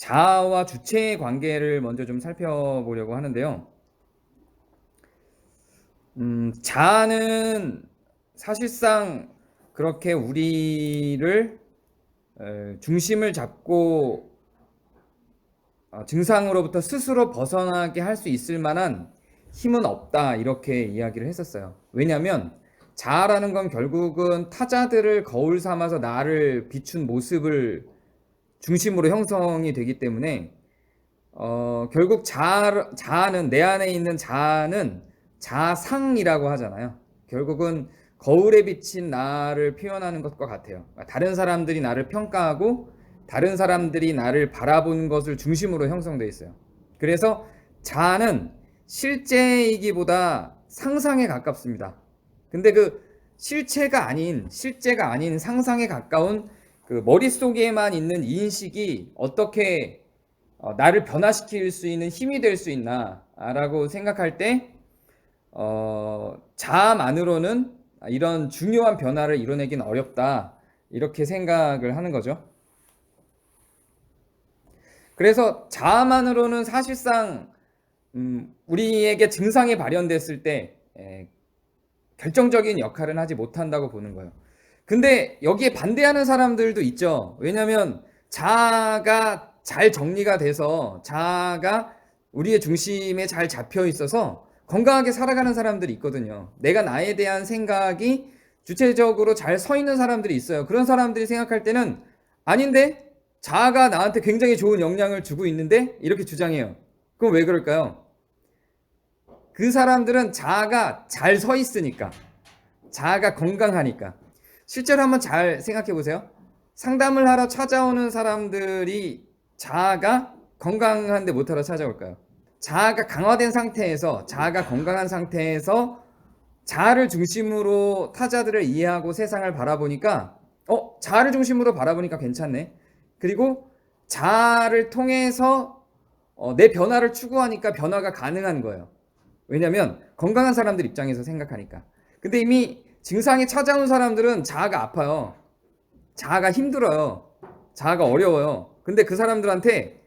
자아와 주체의 관계를 먼저 좀 살펴보려고 하는데요. 자아는 사실상 그렇게 우리를 중심을 잡고 증상으로부터 스스로 벗어나게 할 수 있을 만한 힘은 없다, 이렇게 이야기를 했었어요. 왜냐하면 자아라는 건 결국은 타자들을 거울 삼아서 나를 비춘 모습을 중심으로 형성이 되기 때문에 결국 자아는, 내 안에 있는 자아는 자상이라고 하잖아요. 결국은 거울에 비친 나를 표현하는 것과 같아요. 다른 사람들이 나를 평가하고 다른 사람들이 나를 바라보는 것을 중심으로 형성되어 있어요. 그래서 자아는 실제이기보다 상상에 가깝습니다. 근데 그 실체가 아닌 상상에 가까운 그 머릿속에만 있는 인식이 어떻게 나를 변화시킬 수 있는 힘이 될 수 있나라고 생각할 때 자아만으로는 이런 중요한 변화를 이뤄내기는 어렵다, 이렇게 생각을 하는 거죠. 그래서 자아만으로는 사실상 우리에게 증상이 발현됐을 때 결정적인 역할은 하지 못한다고 보는 거예요. 근데 여기에 반대하는 사람들도 있죠. 왜냐하면 자아가 잘 정리가 돼서 자아가 우리의 중심에 잘 잡혀 있어서 건강하게 살아가는 사람들이 있거든요. 내가 나에 대한 생각이 주체적으로 잘 서 있는 사람들이 있어요. 그런 사람들이 생각할 때는 아닌데, 자아가 나한테 굉장히 좋은 영향을 주고 있는데, 이렇게 주장해요. 그럼 왜 그럴까요? 그 사람들은 자아가 잘 서 있으니까, 자아가 건강하니까. 실제로 한번 잘 생각해 보세요. 상담을 하러 찾아오는 사람들이 자아가 건강한데 못하러 찾아올까요? 자아가 강화된 상태에서, 자아가 건강한 상태에서 자아를 중심으로 타자들을 이해하고 세상을 바라보니까 자아를 중심으로 바라보니까 괜찮네. 그리고 자아를 통해서 내 변화를 추구하니까 변화가 가능한 거예요. 왜냐면 건강한 사람들 입장에서 생각하니까. 근데 이미 증상이 찾아온 사람들은 자아가 아파요. 자아가 힘들어요. 자아가 어려워요. 근데 그 사람들한테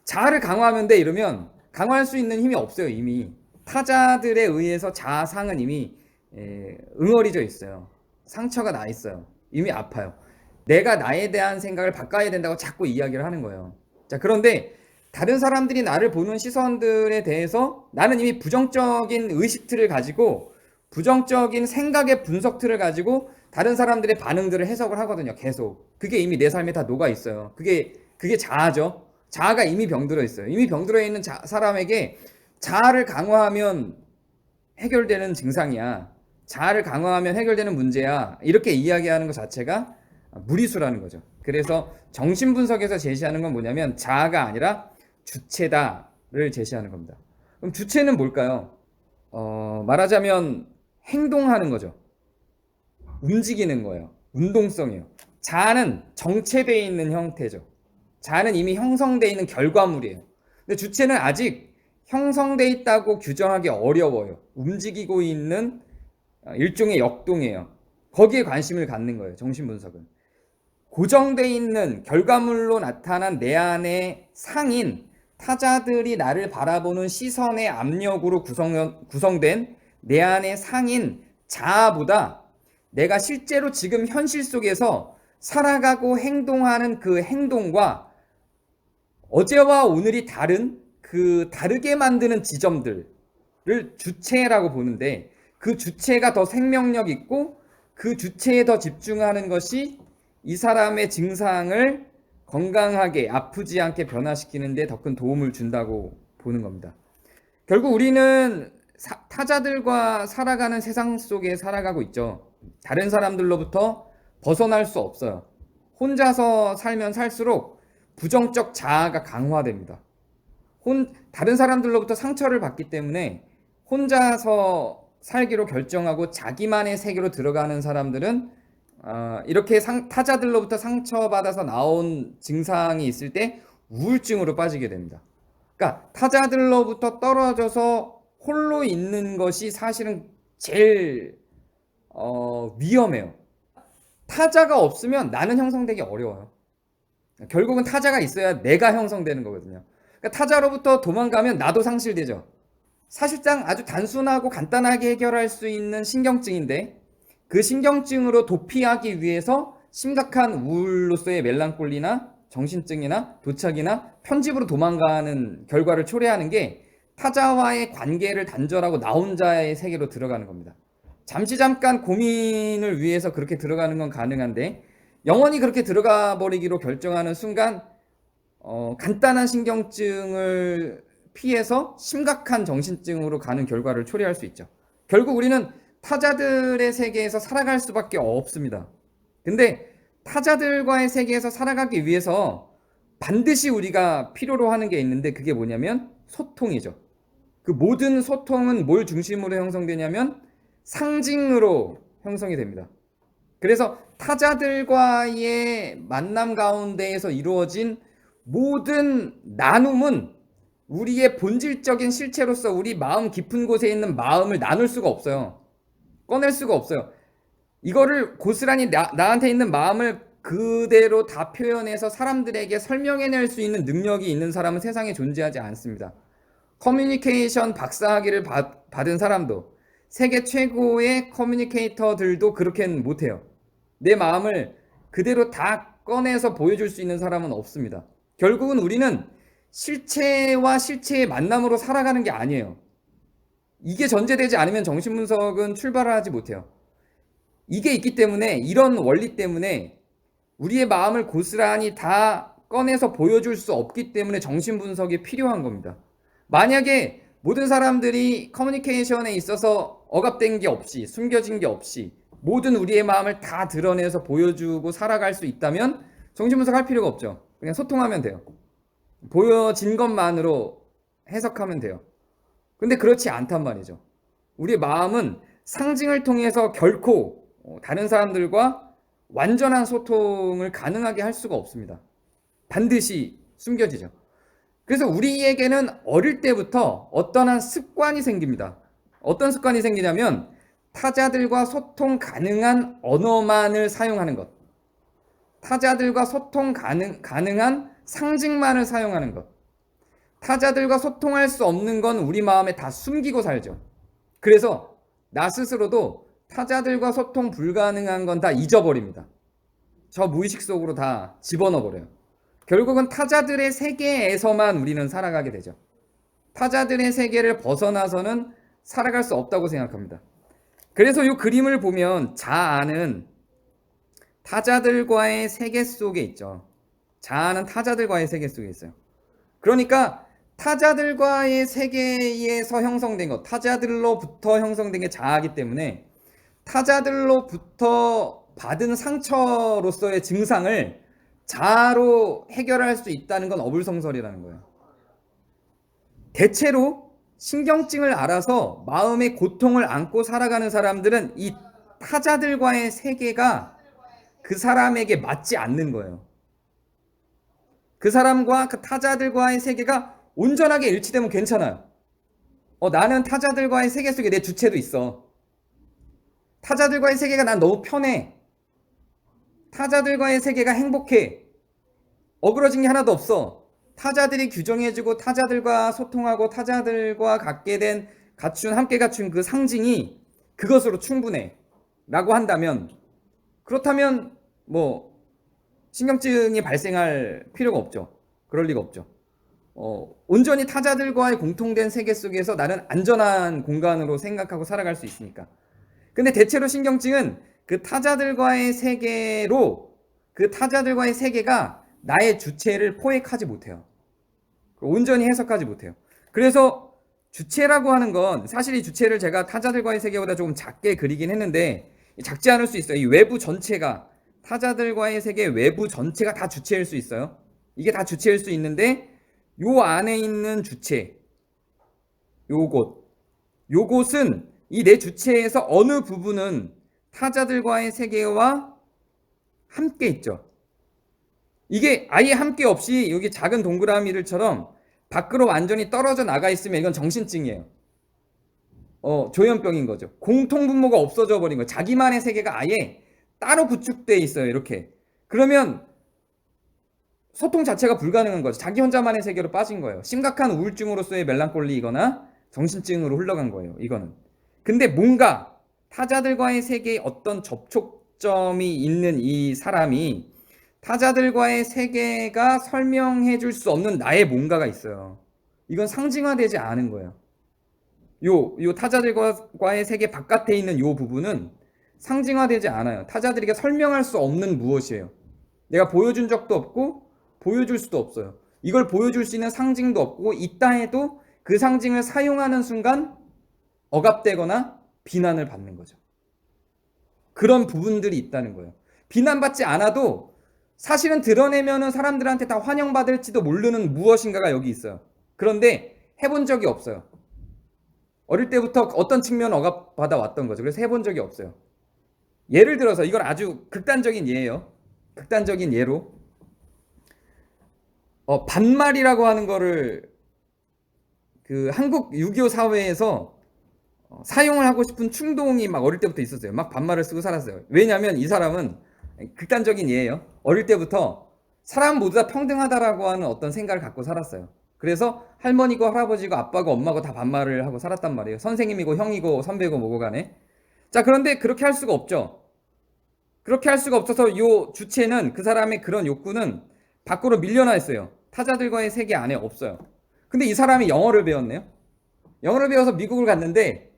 자아를 강화하면 돼 이러면 강화할 수 있는 힘이 없어요. 이미 타자들에 의해서 자아상은 이미 응어리져 있어요. 상처가 나 있어요. 이미 아파요. 내가 나에 대한 생각을 바꿔야 된다고 자꾸 이야기를 하는 거예요. 자, 그런데 다른 사람들이 나를 보는 시선들에 대해서 나는 이미 부정적인 의식틀을 가지고, 부정적인 생각의 분석틀을 가지고 다른 사람들의 반응들을 해석을 하거든요. 계속. 그게 이미 내 삶에 다 녹아 있어요. 그게 자아죠. 자아가 이미 병들어 있어요. 이미 병들어 있는 사람에게 자아를 강화하면 해결되는 증상이야, 자아를 강화하면 해결되는 문제야, 이렇게 이야기하는 것 자체가 무리수라는 거죠. 그래서 정신분석에서 제시하는 건 뭐냐면 자아가 아니라 주체다를 제시하는 겁니다. 그럼 주체는 뭘까요? 말하자면 행동하는 거죠. 움직이는 거예요. 운동성이에요. 자아는 정체되어 있는 형태죠. 자아는 이미 형성되어 있는 결과물이에요. 근데 주체는 아직 형성되어 있다고 규정하기 어려워요. 움직이고 있는 일종의 역동이에요. 거기에 관심을 갖는 거예요. 정신분석은. 고정되어 있는 결과물로 나타난 내 안의 상인, 타자들이 나를 바라보는 시선의 압력으로 구성된 내 안의 상인 자아보다 내가 실제로 지금 현실 속에서 살아가고 행동하는 그 행동과 어제와 오늘이 다른 그 다르게 만드는 지점들을 주체라고 보는데, 그 주체가 더 생명력 있고 그 주체에 더 집중하는 것이 이 사람의 증상을 건강하게 아프지 않게 변화시키는 데 더 큰 도움을 준다고 보는 겁니다. 결국 우리는 타자들과 살아가는 세상 속에 살아가고 있죠. 다른 사람들로부터 벗어날 수 없어요. 혼자서 살면 살수록 부정적 자아가 강화됩니다. 다른 사람들로부터 상처를 받기 때문에 혼자서 살기로 결정하고 자기만의 세계로 들어가는 사람들은 이렇게 타자들로부터 상처받아서 나온 증상이 있을 때 우울증으로 빠지게 됩니다. 그러니까 타자들로부터 떨어져서 홀로 있는 것이 사실은 제일 위험해요. 타자가 없으면 나는 형성되기 어려워요. 결국은 타자가 있어야 내가 형성되는 거거든요. 그러니까 타자로부터 도망가면 나도 상실되죠. 사실상 아주 단순하고 간단하게 해결할 수 있는 신경증인데 그 신경증으로 도피하기 위해서 심각한 우울로서의 멜랑콜리나 정신증이나 도착이나 편집으로 도망가는 결과를 초래하는 게 타자와의 관계를 단절하고 나 혼자의 세계로 들어가는 겁니다. 잠깐 고민을 위해서 그렇게 들어가는 건 가능한데 영원히 그렇게 들어가 버리기로 결정하는 순간 간단한 신경증을 피해서 심각한 정신증으로 가는 결과를 초래할 수 있죠. 결국 우리는 타자들의 세계에서 살아갈 수밖에 없습니다. 근데 타자들과의 세계에서 살아가기 위해서 반드시 우리가 필요로 하는 게 있는데 그게 뭐냐면 소통이죠. 그 모든 소통은 뭘 중심으로 형성되냐면 상징으로 형성이 됩니다. 그래서 타자들과의 만남 가운데에서 이루어진 모든 나눔은 우리의 본질적인 실체로서 우리 마음 깊은 곳에 있는 마음을 나눌 수가 없어요. 꺼낼 수가 없어요. 이거를 고스란히 나한테 있는 마음을 그대로 다 표현해서 사람들에게 설명해낼 수 있는 능력이 있는 사람은 세상에 존재하지 않습니다. 커뮤니케이션 박사학위를 받은 사람도 세계 최고의 커뮤니케이터들도 그렇게는 못해요. 내 마음을 그대로 다 꺼내서 보여줄 수 있는 사람은 없습니다. 결국은 우리는 실체와 실체의 만남으로 살아가는 게 아니에요. 이게 전제되지 않으면 정신분석은 출발을 하지 못해요. 이게 있기 때문에 이런 원리 때문에 우리의 마음을 고스란히 다 꺼내서 보여줄 수 없기 때문에 정신분석이 필요한 겁니다. 만약에 모든 사람들이 커뮤니케이션에 있어서 억압된 게 없이 숨겨진 게 없이 모든 우리의 마음을 다 드러내서 보여주고 살아갈 수 있다면 정신분석 할 필요가 없죠. 그냥 소통하면 돼요. 보여진 것만으로 해석하면 돼요. 근데 그렇지 않단 말이죠. 우리의 마음은 상징을 통해서 결코 다른 사람들과 완전한 소통을 가능하게 할 수가 없습니다. 반드시 숨겨지죠. 그래서 우리에게는 어릴 때부터 어떠한 습관이 생깁니다. 어떤 습관이 생기냐면 타자들과 소통 가능한 언어만을 사용하는 것. 타자들과 소통 가능한 상징만을 사용하는 것. 타자들과 소통할 수 없는 건 우리 마음에 다 숨기고 살죠. 그래서 나 스스로도 타자들과 소통 불가능한 건 다 잊어버립니다. 저 무의식 속으로 다 집어넣어버려요. 결국은 타자들의 세계에서만 우리는 살아가게 되죠. 타자들의 세계를 벗어나서는 살아갈 수 없다고 생각합니다. 그래서 이 그림을 보면 자아는 타자들과의 세계 속에 있죠. 자아는 타자들과의 세계 속에 있어요. 그러니까 타자들과의 세계에서 형성된 것, 타자들로부터 형성된 게 자아이기 때문에 타자들로부터 받은 상처로서의 증상을 자아로 해결할 수 있다는 건 어불성설이라는 거예요. 대체로 신경증을 알아서 마음의 고통을 안고 살아가는 사람들은 이 타자들과의 세계가 그 사람에게 맞지 않는 거예요. 그 사람과 그 타자들과의 세계가 온전하게 일치되면 괜찮아요. 나는 타자들과의 세계 속에 내 주체도 있어. 타자들과의 세계가 난 너무 편해. 타자들과의 세계가 행복해. 어그러진 게 하나도 없어. 타자들이 규정해주고 타자들과 소통하고 타자들과 함께 갖춘 그 상징이 그것으로 충분해 라고 한다면, 그렇다면 신경증이 발생할 필요가 없죠. 그럴 리가 없죠. 온전히 타자들과의 공통된 세계 속에서 나는 안전한 공간으로 생각하고 살아갈 수 있으니까. 근데 대체로 신경증은 그 타자들과의 세계로 그 타자들과의 세계가 나의 주체를 포획하지 못해요. 온전히 해석하지 못해요. 그래서 주체라고 하는 건 사실 이 주체를 제가 타자들과의 세계보다 조금 작게 그리긴 했는데 작지 않을 수 있어요. 이 외부 전체가 타자들과의 세계 외부 전체가 다 주체일 수 있어요. 이게 다 주체일 수 있는데 요 안에 있는 주체 요곳은 이 내 주체에서 어느 부분은 타자들과의 세계와 함께 있죠. 이게 아예 함께 없이 여기 작은 동그라미들처럼 밖으로 완전히 떨어져 나가 있으면 이건 정신증이에요. 조현병인 거죠. 공통분모가 없어져 버린 거예요. 자기만의 세계가 아예 따로 구축돼 있어요. 이렇게. 그러면 소통 자체가 불가능한 거죠. 자기 혼자만의 세계로 빠진 거예요. 심각한 우울증으로서의 멜랑콜리이거나 정신증으로 흘러간 거예요. 이거는. 근데 뭔가 타자들과의 세계에 어떤 접촉점이 있는 이 사람이 타자들과의 세계가 설명해 줄 수 없는 나의 뭔가가 있어요. 이건 상징화되지 않은 거예요. 요 타자들과의 세계 바깥에 있는 요 부분은 상징화되지 않아요. 타자들에게 설명할 수 없는 무엇이에요. 내가 보여준 적도 없고 보여줄 수도 없어요. 이걸 보여줄 수 있는 상징도 없고 있다 해도 그 상징을 사용하는 순간 억압되거나 비난을 받는 거죠. 그런 부분들이 있다는 거예요. 비난받지 않아도 사실은 드러내면은 사람들한테 다 환영받을지도 모르는 무엇인가가 여기 있어요. 그런데 해본 적이 없어요. 어릴 때부터 어떤 측면 억압받아 왔던 거죠. 그래서 해본 적이 없어요. 예를 들어서 이건 아주 극단적인 예예요. 극단적인 예로 반말이라고 하는 거를 그 한국 6.25 사회에서 사용을 하고 싶은 충동이 막 어릴 때부터 있었어요. 막 반말을 쓰고 살았어요. 왜냐하면 이 사람은 극단적인 예예요. 어릴 때부터 사람 모두 다 평등하다라고 하는 어떤 생각을 갖고 살았어요. 그래서 할머니고 할아버지고 아빠고 엄마고 다 반말을 하고 살았단 말이에요. 선생님이고 형이고 선배고 뭐고 간에. 자, 그런데 그렇게 할 수가 없죠. 그렇게 할 수가 없어서 요 주체는 그 사람의 그런 욕구는 밖으로 밀려나 있어요. 타자들과의 세계 안에 없어요. 근데 이 사람이 영어를 배웠네요. 영어를 배워서 미국을 갔는데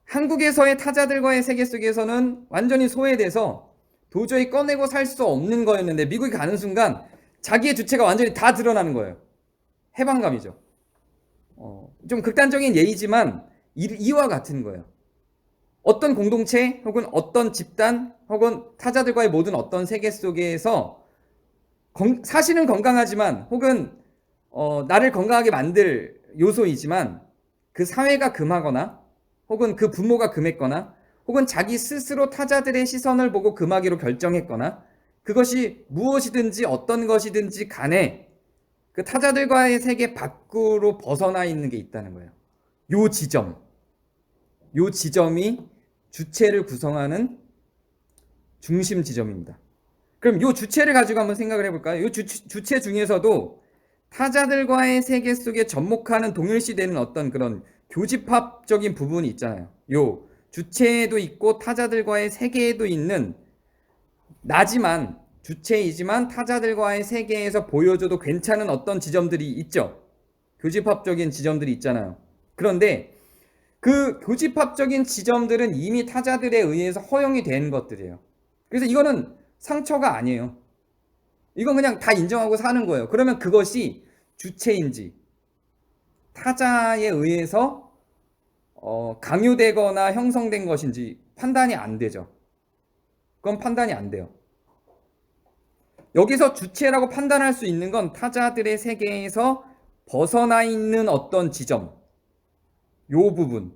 한국에서의 타자들과의 세계 속에서는 완전히 소외돼서 도저히 꺼내고 살 수 없는 거였는데 미국에 가는 순간 자기의 주체가 완전히 다 드러나는 거예요. 해방감이죠. 좀 극단적인 예이지만 이와 같은 거예요. 어떤 공동체 혹은 어떤 집단 혹은 타자들과의 모든 어떤 세계 속에서 사실은 건강하지만 혹은 나를 건강하게 만들 요소이지만 그 사회가 금하거나 혹은 그 부모가 금했거나 혹은 자기 스스로 타자들의 시선을 보고 금하기로 결정했거나 그것이 무엇이든지 어떤 것이든지 간에 그 타자들과의 세계 밖으로 벗어나 있는 게 있다는 거예요. 요 지점이 주체를 구성하는 중심 지점입니다. 그럼 요 주체를 가지고 한번 생각을 해볼까요? 요 주체 중에서도 타자들과의 세계 속에 접목하는 동일시되는 어떤 그런 교집합적인 부분이 있잖아요. 요 주체에도 있고 타자들과의 세계에도 있는 나지만 주체이지만 타자들과의 세계에서 보여줘도 괜찮은 어떤 지점들이 있죠. 교집합적인 지점들이 있잖아요. 그런데 그 교집합적인 지점들은 이미 타자들에 의해서 허용이 된 것들이에요. 그래서 이거는 상처가 아니에요. 이건 그냥 다 인정하고 사는 거예요. 그러면 그것이 주체인지 타자에 의해서 강요되거나 형성된 것인지 판단이 안 되죠. 그건 판단이 안 돼요. 여기서 주체라고 판단할 수 있는 건 타자들의 세계에서 벗어나 있는 어떤 지점, 요 부분,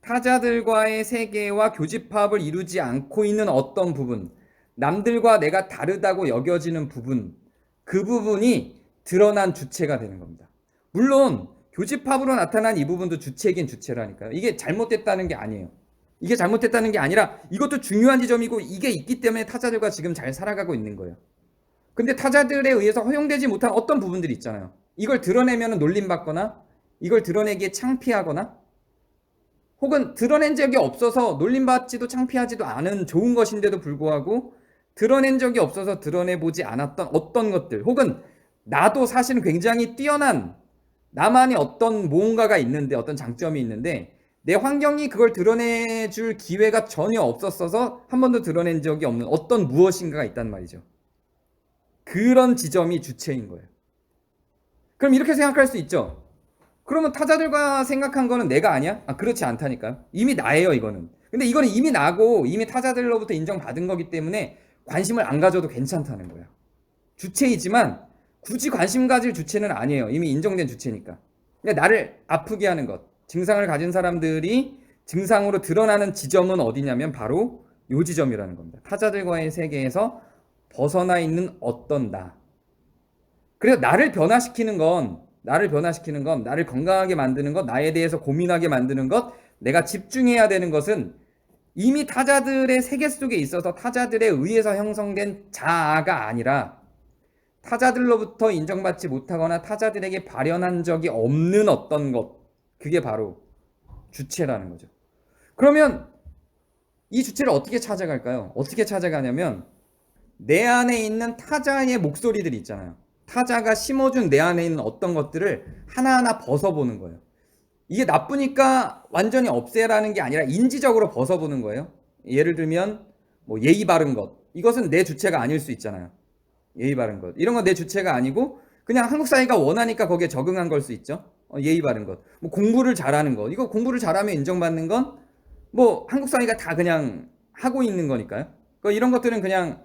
타자들과의 세계와 교집합을 이루지 않고 있는 어떤 부분, 남들과 내가 다르다고 여겨지는 부분, 그 부분이 드러난 주체가 되는 겁니다. 물론 교집합으로 나타난 이 부분도 주체이긴 주체라니까요. 이게 잘못됐다는 게 아니에요. 이게 잘못됐다는 게 아니라 이것도 중요한 지점이고 이게 있기 때문에 타자들과 지금 잘 살아가고 있는 거예요. 근데 타자들에 의해서 허용되지 못한 어떤 부분들이 있잖아요. 이걸 드러내면 놀림받거나 이걸 드러내기에 창피하거나 혹은 드러낸 적이 없어서 놀림받지도 창피하지도 않은 좋은 것인데도 불구하고 드러낸 적이 없어서 드러내보지 않았던 어떤 것들 혹은 나도 사실은 굉장히 뛰어난 나만의 어떤 무언가가 있는데 어떤 장점이 있는데 내 환경이 그걸 드러내줄 기회가 전혀 없었어서 한 번도 드러낸 적이 없는 어떤 무엇인가가 있단 말이죠. 그런 지점이 주체인 거예요. 그럼 이렇게 생각할 수 있죠. 그러면 타자들과 생각한 거는 내가 아니야? 그렇지 않다니까요. 이미 나예요, 이거는. 근데 이거는 이미 나고 이미 타자들로부터 인정받은 거기 때문에 관심을 안 가져도 괜찮다는 거예요. 주체이지만 굳이 관심 가질 주체는 아니에요. 이미 인정된 주체니까. 근데 나를 아프게 하는 것, 증상을 가진 사람들이 증상으로 드러나는 지점은 어디냐면 바로 요 지점이라는 겁니다. 타자들과의 세계에서 벗어나 있는 어떤 나. 그래서 나를 변화시키는 건 나를 건강하게 만드는 것, 나에 대해서 고민하게 만드는 것, 내가 집중해야 되는 것은 이미 타자들의 세계 속에 있어서 타자들에 의해서 형성된 자아가 아니라 타자들로부터 인정받지 못하거나 타자들에게 발현한 적이 없는 어떤 것, 그게 바로 주체라는 거죠. 그러면 이 주체를 어떻게 찾아갈까요? 어떻게 찾아가냐면 내 안에 있는 타자의 목소리들이 있잖아요. 타자가 심어준 내 안에 있는 어떤 것들을 하나하나 벗어보는 거예요. 이게 나쁘니까 완전히 없애라는 게 아니라 인지적으로 벗어보는 거예요. 예를 들면 뭐 예의 바른 것, 이것은 내 주체가 아닐 수 있잖아요. 예의 바른 것, 이런 건 내 주체가 아니고 그냥 한국 사회가 원하니까 거기에 적응한 걸 수 있죠. 예의 바른 것, 뭐 공부를 잘하는 것, 이거 공부를 잘하면 인정받는 건 뭐 한국 사회가 다 그냥 하고 있는 거니까요. 이런 것들은 그냥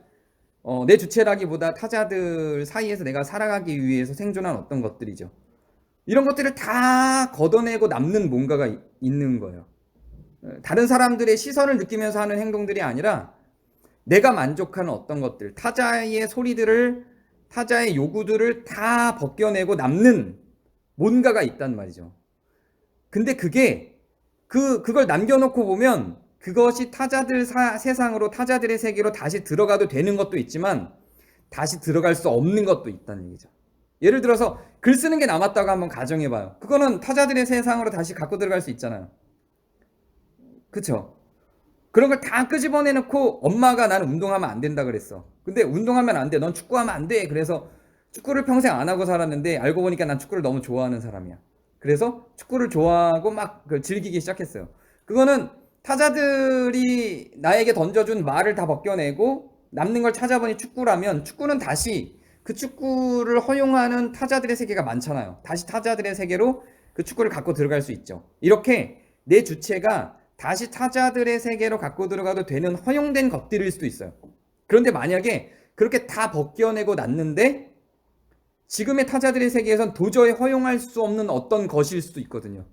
내 주체라기보다 타자들 사이에서 내가 살아가기 위해서 생존한 어떤 것들이죠. 이런 것들을 다 걷어내고 남는 뭔가가 있는 거예요. 다른 사람들의 시선을 느끼면서 하는 행동들이 아니라 내가 만족하는 어떤 것들, 타자의 소리들을, 타자의 요구들을 다 벗겨내고 남는 뭔가가 있단 말이죠. 근데 그걸 남겨놓고 보면 그것이 타자들 세상으로, 타자들의 세계로 다시 들어가도 되는 것도 있지만 다시 들어갈 수 없는 것도 있다는 얘기죠. 예를 들어서 글 쓰는 게 남았다고 한번 가정해봐요. 그거는 타자들의 세상으로 다시 갖고 들어갈 수 있잖아요. 그쵸? 그런 걸 다 끄집어내놓고 엄마가 나는 운동하면 안 된다 그랬어. 근데 운동하면 안 돼. 넌 축구하면 안 돼. 그래서 축구를 평생 안 하고 살았는데 알고 보니까 난 축구를 너무 좋아하는 사람이야. 그래서 축구를 좋아하고 막 즐기기 시작했어요. 그거는 타자들이 나에게 던져준 말을 다 벗겨내고 남는 걸 찾아보니 축구라면, 축구는 다시 그 축구를 허용하는 타자들의 세계가 많잖아요. 다시 타자들의 세계로 그 축구를 갖고 들어갈 수 있죠. 이렇게 내 주체가 다시 타자들의 세계로 갖고 들어가도 되는 허용된 것들일 수도 있어요. 그런데 만약에 그렇게 다 벗겨내고 놨는데 지금의 타자들의 세계에선 도저히 허용할 수 없는 어떤 것일 수도 있거든요.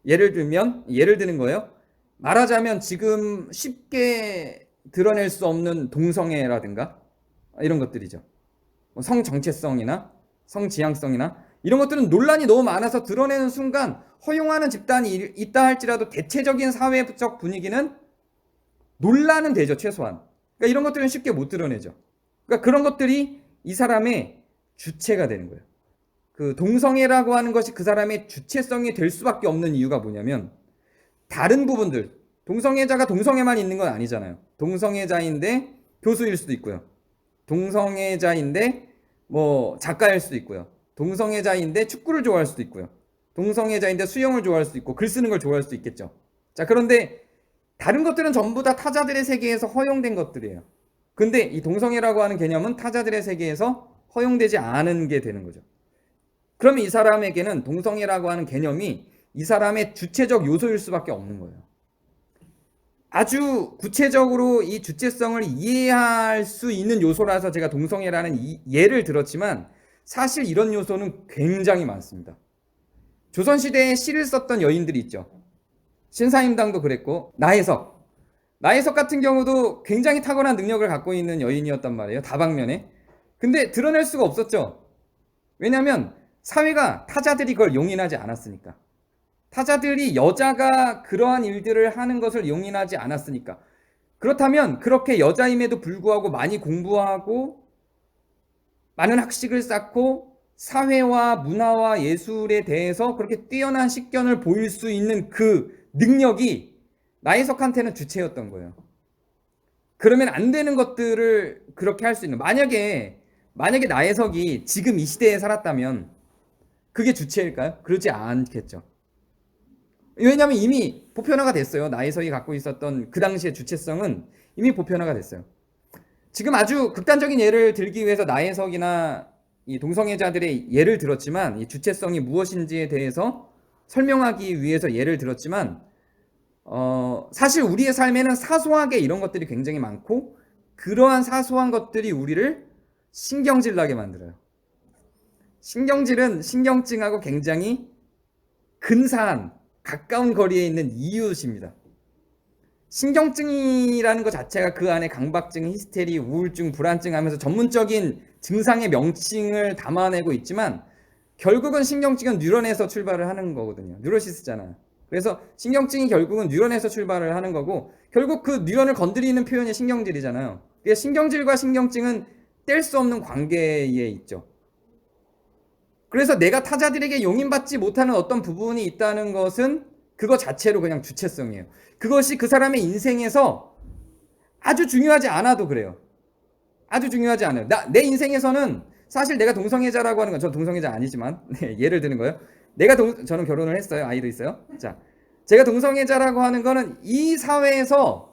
예를 드는 거예요. 말하자면 지금 쉽게 드러낼 수 없는 동성애라든가 이런 것들이죠. 성 정체성이나 성 지향성이나 이런 것들은 논란이 너무 많아서 드러내는 순간 허용하는 집단이 있다 할지라도 대체적인 사회적 분위기는 논란은 되죠, 최소한. 그러니까 이런 것들은 쉽게 못 드러내죠. 그러니까 그런 것들이 이 사람의 주체가 되는 거예요. 그 동성애라고 하는 것이 그 사람의 주체성이 될 수밖에 없는 이유가 뭐냐면 다른 부분들, 동성애자가 동성애만 있는 건 아니잖아요. 동성애자인데 교수일 수도 있고요. 동성애자인데 뭐 작가일 수도 있고요. 동성애자인데 축구를 좋아할 수도 있고요. 동성애자인데 수영을 좋아할 수도 있고 글 쓰는 걸 좋아할 수도 있겠죠. 자, 그런데 다른 것들은 전부 다 타자들의 세계에서 허용된 것들이에요. 근데 이 동성애라고 하는 개념은 타자들의 세계에서 허용되지 않은 게 되는 거죠. 그러면 이 사람에게는 동성애라고 하는 개념이 이 사람의 주체적 요소일 수밖에 없는 거예요. 아주 구체적으로 이 주체성을 이해할 수 있는 요소라서 제가 동성애라는 예를 들었지만 사실 이런 요소는 굉장히 많습니다. 조선시대에 시를 썼던 여인들이 있죠. 신사임당도 그랬고 나혜석 같은 경우도 굉장히 탁월한 능력을 갖고 있는 여인이었단 말이에요. 다방면에. 근데 드러낼 수가 없었죠. 왜냐하면 사회가, 타자들이 그걸 용인하지 않았으니까. 타자들이 여자가 그러한 일들을 하는 것을 용인하지 않았으니까. 그렇다면 그렇게 여자임에도 불구하고 많이 공부하고 많은 학식을 쌓고 사회와 문화와 예술에 대해서 그렇게 뛰어난 식견을 보일 수 있는 그 능력이 나혜석한테는 주체였던 거예요. 그러면 안 되는 것들을 그렇게 할 수 있는, 만약에 나혜석이 지금 이 시대에 살았다면 그게 주체일까요? 그러지 않겠죠. 왜냐하면 이미 보편화가 됐어요. 나혜석이 갖고 있었던 그 당시의 주체성은 이미 보편화가 됐어요. 지금 아주 극단적인 예를 들기 위해서 나혜석이나 이 동성애자들의 예를 들었지만, 이 주체성이 무엇인지에 대해서 설명하기 위해서 예를 들었지만 사실 우리의 삶에는 사소하게 이런 것들이 굉장히 많고 그러한 사소한 것들이 우리를 신경질 나게 만들어요. 신경질은 신경증하고 굉장히 근사한, 가까운 거리에 있는 이웃입니다. 신경증이라는 것 자체가 그 안에 강박증, 히스테리, 우울증, 불안증 하면서 전문적인 증상의 명칭을 담아내고 있지만 결국은 신경증은 뉴런에서 출발을 하는 거거든요. 뉴로시스잖아요. 그래서 신경증이 결국은 뉴런에서 출발을 하는 거고 결국 그 뉴런을 건드리는 표현이 신경질이잖아요. 그래서 신경질과 신경증은 뗄 수 없는 관계에 있죠. 그래서 내가 타자들에게 용인받지 못하는 어떤 부분이 있다는 것은 그거 자체로 그냥 주체성이에요. 그것이 그 사람의 인생에서 아주 중요하지 않아도 그래요. 아주 중요하지 않아요. 내 인생에서는 사실 내가 동성애자라고 하는 건, 저 동성애자 아니지만 네, 예를 드는 거예요. 저는 결혼을 했어요. 아이도 있어요. 자, 제가 동성애자라고 하는 거는 이 사회에서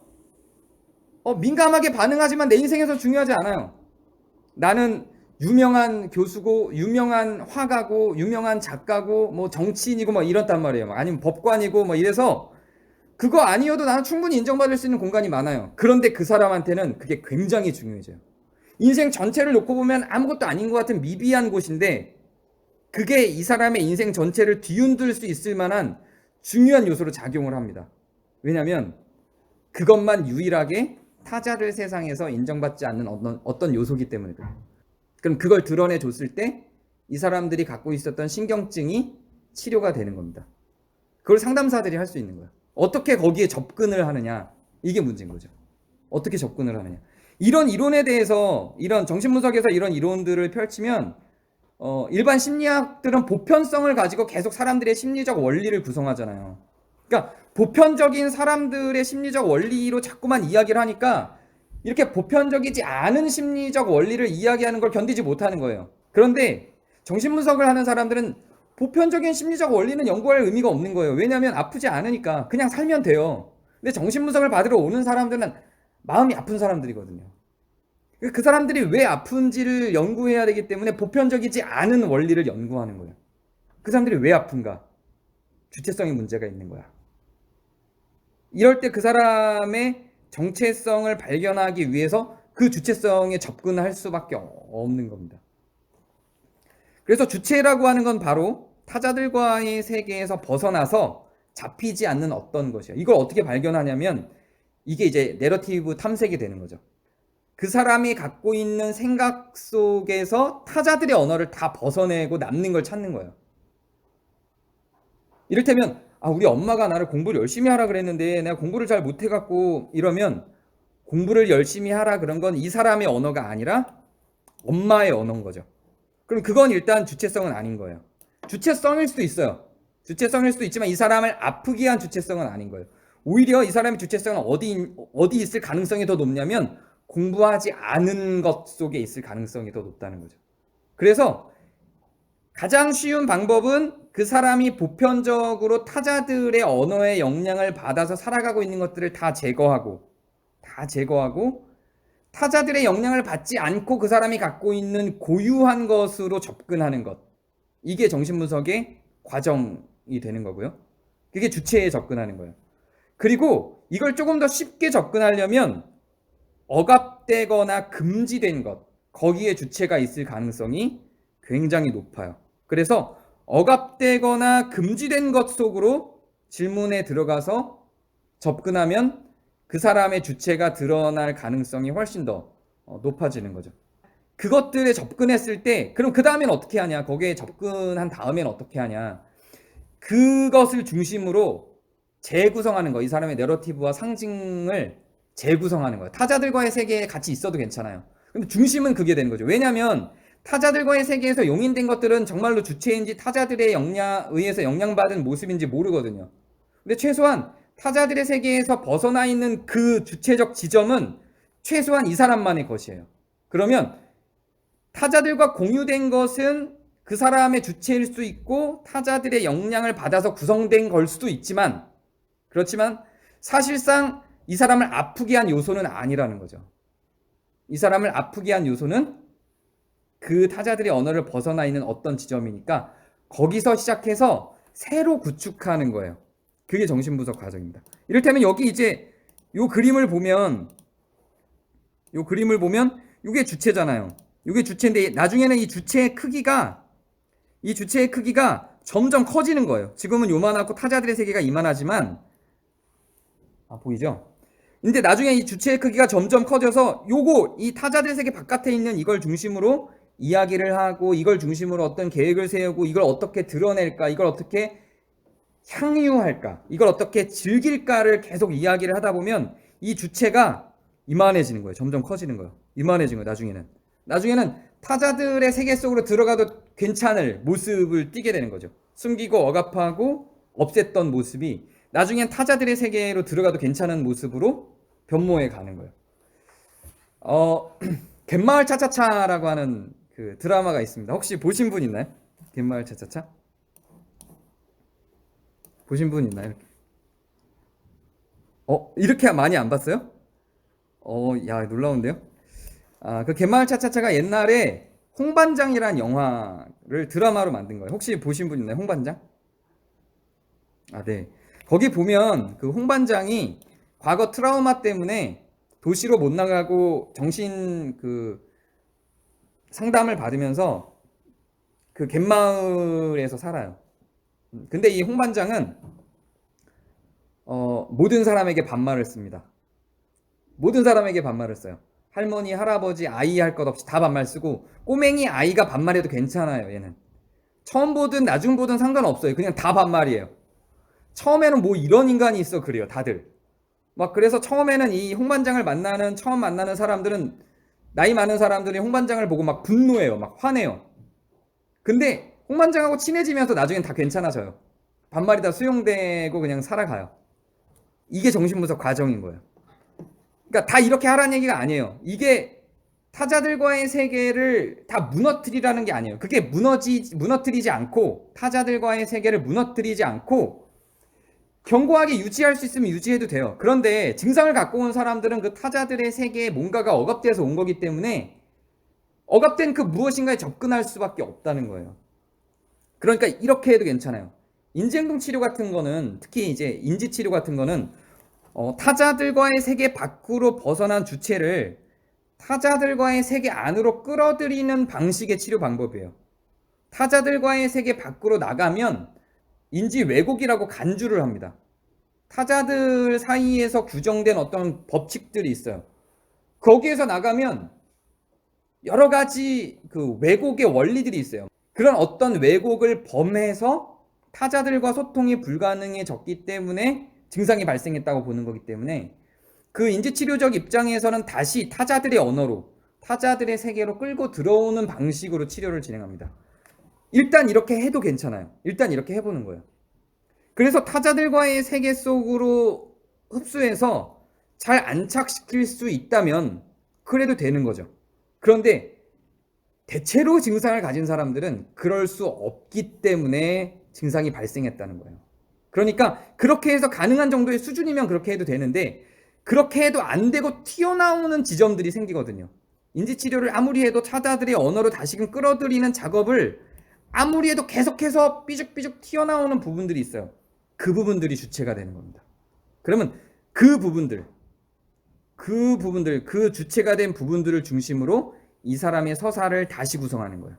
민감하게 반응하지만 내 인생에서 중요하지 않아요. 나는 유명한 교수고 유명한 화가고 유명한 작가고 뭐 정치인이고 뭐 이렇단 말이에요. 아니면 법관이고 뭐 이래서 그거 아니어도 나는 충분히 인정받을 수 있는 공간이 많아요. 그런데 그 사람한테는 그게 굉장히 중요해져요. 인생 전체를 놓고 보면 아무것도 아닌 것 같은 미비한 곳인데 그게 이 사람의 인생 전체를 뒤흔들 수 있을 만한 중요한 요소로 작용을 합니다. 왜냐하면 그것만 유일하게 타자들 세상에서 인정받지 않는 어떤 요소기 때문에 그래요. 그럼 그걸 드러내 줬을 때 이 사람들이 갖고 있었던 신경증이 치료가 되는 겁니다. 그걸 상담사들이 할 수 있는 거예요. 어떻게 거기에 접근을 하느냐, 이게 문제인 거죠. 어떻게 접근을 하느냐. 이런 이론에 대해서, 이런 정신분석에서 이런 이론들을 펼치면 일반 심리학들은 보편성을 가지고 계속 사람들의 심리적 원리를 구성하잖아요. 그러니까 보편적인 사람들의 심리적 원리로 자꾸만 이야기를 하니까 이렇게 보편적이지 않은 심리적 원리를 이야기하는 걸 견디지 못하는 거예요. 그런데 정신분석을 하는 사람들은 보편적인 심리적 원리는 연구할 의미가 없는 거예요. 왜냐하면 아프지 않으니까 그냥 살면 돼요. 근데 정신분석을 받으러 오는 사람들은 마음이 아픈 사람들이거든요. 그 사람들이 왜 아픈지를 연구해야 되기 때문에 보편적이지 않은 원리를 연구하는 거예요. 그 사람들이 왜 아픈가? 주체성의 문제가 있는 거야. 이럴 때 그 사람의 정체성을 발견하기 위해서 그 주체성에 접근할 수밖에 없는 겁니다. 그래서 주체라고 하는 건 바로 타자들과의 세계에서 벗어나서 잡히지 않는 어떤 것이에요. 이걸 어떻게 발견하냐면 이게 이제 내러티브 탐색이 되는 거죠. 그 사람이 갖고 있는 생각 속에서 타자들의 언어를 다 벗어내고 남는 걸 찾는 거예요. 이를테면 우리 엄마가 나를 공부를 열심히 하라 그랬는데 내가 공부를 잘 못해갖고 이러면 공부를 열심히 하라 그런 건 이 사람의 언어가 아니라 엄마의 언어인 거죠. 그럼 그건 일단 주체성은 아닌 거예요. 주체성일 수도 있어요. 주체성일 수도 있지만 이 사람을 아프게 한 주체성은 아닌 거예요. 오히려 이 사람의 주체성은 어디 있을 가능성이 더 높냐면 공부하지 않은 것 속에 있을 가능성이 더 높다는 거죠. 그래서 가장 쉬운 방법은 그 사람이 보편적으로 타자들의 언어의 영향을 받아서 살아가고 있는 것들을 다 제거하고 타자들의 영향을 받지 않고 그 사람이 갖고 있는 고유한 것으로 접근하는 것. 이게 정신분석의 과정이 되는 거고요. 그게 주체에 접근하는 거예요. 그리고 이걸 조금 더 쉽게 접근하려면 억압되거나 금지된 것, 거기에 주체가 있을 가능성이 굉장히 높아요. 그래서 억압되거나 금지된 것 속으로 질문에 들어가서 접근하면 그 사람의 주체가 드러날 가능성이 훨씬 더 높아지는 거죠. 그것들에 접근했을 때 그럼 그 다음엔 어떻게 하냐, 거기에 접근한 다음엔 어떻게 하냐, 그것을 중심으로 재구성하는 거, 이 사람의 내러티브와 상징을 재구성하는 거예요. 타자들과의 세계에 같이 있어도 괜찮아요. 근데 중심은 그게 되는 거죠. 왜냐하면 타자들과의 세계에서 용인된 것들은 정말로 주체인지 타자들의 의해서 영향받은 모습인지 모르거든요. 근데 최소한 타자들의 세계에서 벗어나 있는 그 주체적 지점은 최소한 이 사람만의 것이에요. 그러면 타자들과 공유된 것은 그 사람의 주체일 수 있고 타자들의 영향을 받아서 구성된 걸 수도 있지만, 그렇지만 사실상 이 사람을 아프게 한 요소는 아니라는 거죠. 이 사람을 아프게 한 요소는 그 타자들의 언어를 벗어나 있는 어떤 지점이니까 거기서 시작해서 새로 구축하는 거예요. 그게 정신분석 과정입니다. 이를테면 여기 이제 요 그림을 보면 이게 주체잖아요. 이게 주체인데 나중에는 이 주체의 크기가 점점 커지는 거예요. 지금은 요만하고 타자들의 세계가 이만하지만 보이죠? 근데 나중에 이 주체의 크기가 점점 커져서 이 타자들의 세계 바깥에 있는 이걸 중심으로 이야기를 하고 이걸 중심으로 어떤 계획을 세우고 이걸 어떻게 드러낼까, 이걸 어떻게 향유할까, 이걸 어떻게 즐길까를 계속 이야기를 하다 보면 이 주체가 이만해지는 거예요. 점점 커지는 거예요. 이만해지는 거예요. 나중에는 나중에는 타자들의 세계 속으로 들어가도 괜찮을 모습을 띠게 되는 거죠. 숨기고 억압하고 없앴던 모습이 나중엔 타자들의 세계로 들어가도 괜찮은 모습으로 변모해 가는 거예요. 갯마을 차차차라고 하는 그 드라마가 있습니다. 혹시 보신 분 있나요? 갯마을 차차차? 보신 분 있나요? 이렇게 많이 안 봤어요? 야, 놀라운데요? 그 갯마을 차차차가 옛날에 홍반장이라는 영화를 드라마로 만든 거예요. 혹시 보신 분 있나요? 홍반장? 네. 거기 보면 그 홍반장이 과거 트라우마 때문에 도시로 못 나가고 정신 그 상담을 받으면서 그 갯마을에서 살아요. 근데 이 홍반장은 모든 사람에게 반말을 씁니다. 모든 사람에게 반말을 써요. 할머니, 할아버지, 아이 할 것 없이 다 반말 쓰고 꼬맹이 아이가 반말해도 괜찮아요. 얘는 처음 보든 나중 보든 상관없어요. 그냥 다 반말이에요. 처음에는 뭐 이런 인간이 있어 그래요. 다들 막 그래서 처음에는 이 홍반장을 처음 만나는 사람들은 나이 많은 사람들이 홍반장을 보고 막 분노해요. 막 화내요. 근데 홍반장하고 친해지면서 나중엔 다 괜찮아져요. 반말이 다 수용되고 그냥 살아가요. 이게 정신분석 과정인 거예요. 그러니까 다 이렇게 하라는 얘기가 아니에요. 이게 타자들과의 세계를 다 무너뜨리라는 게 아니에요. 그게 무너뜨리지 않고 타자들과의 세계를 무너뜨리지 않고 견고하게 유지할 수 있으면 유지해도 돼요. 그런데 증상을 갖고 온 사람들은 그 타자들의 세계에 뭔가가 억압돼서 온 거기 때문에 억압된 그 무엇인가에 접근할 수밖에 없다는 거예요. 그러니까 이렇게 해도 괜찮아요. 인지행동 치료 같은 거는 특히 이제 인지 치료 같은 거는 타자들과의 세계 밖으로 벗어난 주체를 타자들과의 세계 안으로 끌어들이는 방식의 치료 방법이에요. 타자들과의 세계 밖으로 나가면 인지 왜곡이라고 간주를 합니다. 타자들 사이에서 규정된 어떤 법칙들이 있어요. 거기에서 나가면 여러 가지 그 왜곡의 원리들이 있어요. 그런 어떤 왜곡을 범해서 타자들과 소통이 불가능해졌기 때문에 증상이 발생했다고 보는 거기 때문에 그 인지치료적 입장에서는 다시 타자들의 언어로 타자들의 세계로 끌고 들어오는 방식으로 치료를 진행합니다. 일단 이렇게 해도 괜찮아요. 일단 이렇게 해보는 거예요. 그래서 타자들과의 세계 속으로 흡수해서 잘 안착시킬 수 있다면 그래도 되는 거죠. 그런데 대체로 증상을 가진 사람들은 그럴 수 없기 때문에 증상이 발생했다는 거예요. 그러니까 그렇게 해서 가능한 정도의 수준이면 그렇게 해도 되는데 그렇게 해도 안 되고 튀어나오는 지점들이 생기거든요. 인지치료를 아무리 해도 타자들의 언어로 다시금 끌어들이는 작업을 아무리 해도 계속해서 삐죽삐죽 튀어나오는 부분들이 있어요. 그 부분들이 주체가 되는 겁니다. 그러면 그 부분들, 그 주체가 된 부분들을 중심으로 이 사람의 서사를 다시 구성하는 거예요.